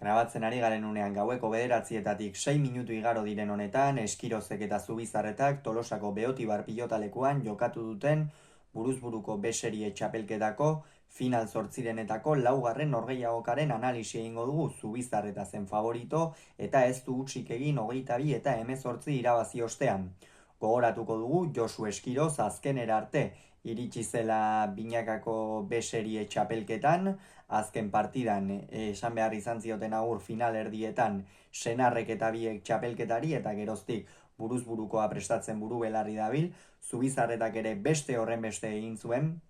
Grabatzen ari garen unean gaueko 9:06 minutu igaro diren honetan, Eskirozek eta Zubizarretak Tolosako Beotibar pilotalekuan jokatu duten buruzburuko B-serie txapelketako final zortzirenetako laugarren norgehiagokaren analisi egingo dugu. Zubizarreta zen favorito eta ez du hutsik egin 22 eta 18 irabazi ostean. Gogoratuko dugu Josu Eskiroz azkenera arte iritsi zela binakako B-serie txapelketan, azken partidan esan behar izan zioten agur final erdietan Senarrek eta biek txapelketari eta geroztik buruzburukoa prestatzen buru belarri dabil. Zubizarretak ere beste horren beste egin zuen,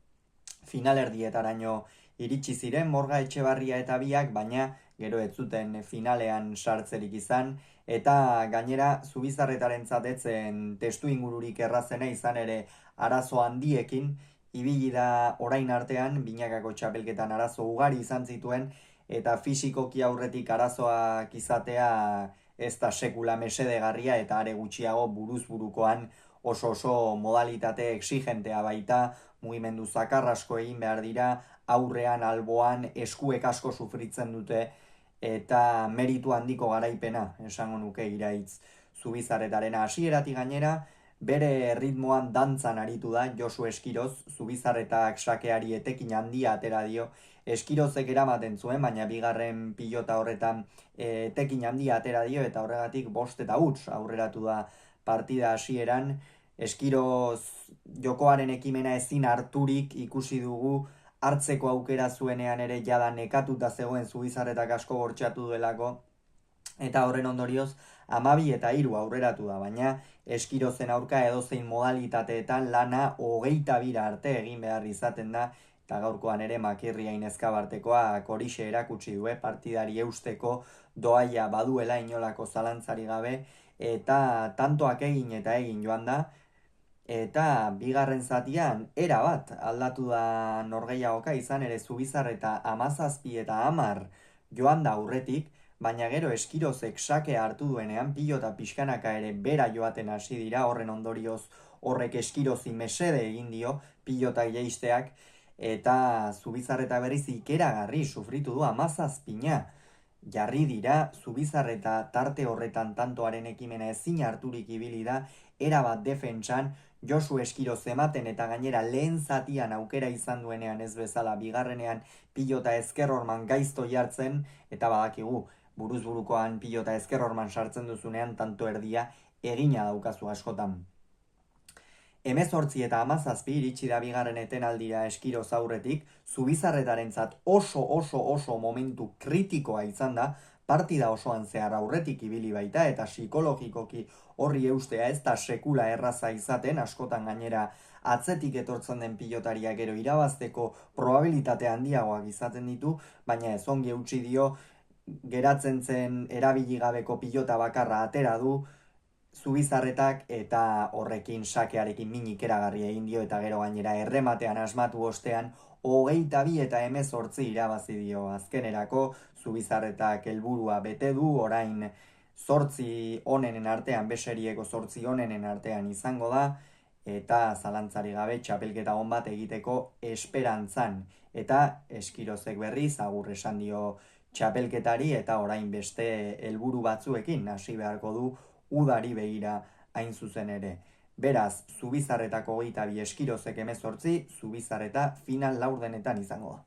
final erdietaraino iritsi ziren Morga Etxebarria eta biak, baina gero ez zuten finalean sartzerik izan, eta gainera Zubizarretaren zatetzen testu ingururik errazena izan ere arazo handiekin ibili da orain artean, binakako txapelketan arazo ugari izan zituen, eta fisikoki aurretik arazoak izatea ez da sekula mesedegarria, eta are gutxiago buruzburukoan oso modalitate exigentea baita, mugimendu zakarrasko egin behar dira, aurrean, alboan, eskuek asko sufritzen dute, eta meritu handiko garaipena, esango nuke iraitz Zubizarretarena. Hasieratik gainera, bere ritmoan dantzan aritu da Josu Eskiroz. Zubizarretak sakeari etekin handia atera dio, Eskirozek eramaten zuen, baina bigarren pilota horretan etekin handia atera dio, eta horregatik 5 eta 0 aurreratu da partida hasieran. Eskiroz jokoaren ekimena ezin harturik ikusi dugu, hartzeko aukera zuenean ere jada nekatuta zegoen Zubizarretak asko bortxatu duelako, eta horren ondorioz 12 eta 3 aurreratu da, baina Eskirozen aurka edozein modalitateetan lana 22 arte egin behar izaten da, eta gaurkoan ere Makirria Inezkabartekoa horixe erakutsi du, partidari eusteko doaia baduela inolako zalantzari gabe, eta tantoak egin eta egin joan da, eta bigarren zatian erabat aldatu da norgehiagoka, izan ere Zubizarreta 17 eta 10 joan da aurretik, baina gero Eskirozek sakea hartu duenean pilota pixkanaka ere bera joaten hasi dira, horren ondorioz horrek Eskirozi mesede egin dio pilotak jaisteak, eta Zubizarreta berriz ikeragarri sufritu du 17 jarri dira. Zubizarreta tarte horretan tantoaren ekimena ezin harturik ibili da, erabat defentsan, Josu Eskiroz ematen eta gainera lehen zatian aukera izan duenean ez bezala bigarrenean pilota ezker horman gaizto jartzen, eta badakigu buruzburukoan pilota ezker horman sartzen duzunean tanto erdia egina daukazu askotan. 18 eta 17 iritsi da bigarren etenaldira Eskiroz aurretik. Zubizarretarentzat oso momentu kritikoa izan da, partida osoan zehar aurretik ibili baita, eta psikologikoki horri eustea ez da sekula erraza izaten, askotan gainera atzetik etortzen den pilotaria gero irabazteko probabilitate handiagoak izaten ditu, baina ez ongi eutsi dio, geratzen zen erabili gabeko pilota bakarra atera du Zubizarretak, eta horrekin sakearekin minik eragarria egin dio, eta gero gainera errematean asmatu ostean 22 eta 18 irabazi dio azkenerako. Zubizarretak helburua bete du, orain 8 onenen artean, B-serieko 8 onenen artean izango da, eta zalantzari gabe txapelketa on bat egiteko esperantzan, eta Eskirozek berriz agur esan dio txapelketari, eta orain beste helburu batzuekin hasi beharko du udari begira hain zuzen ere. Beraz, Zubizarretako 22, Eskirozek 18, Zubizarreta final laurdenetan izango da.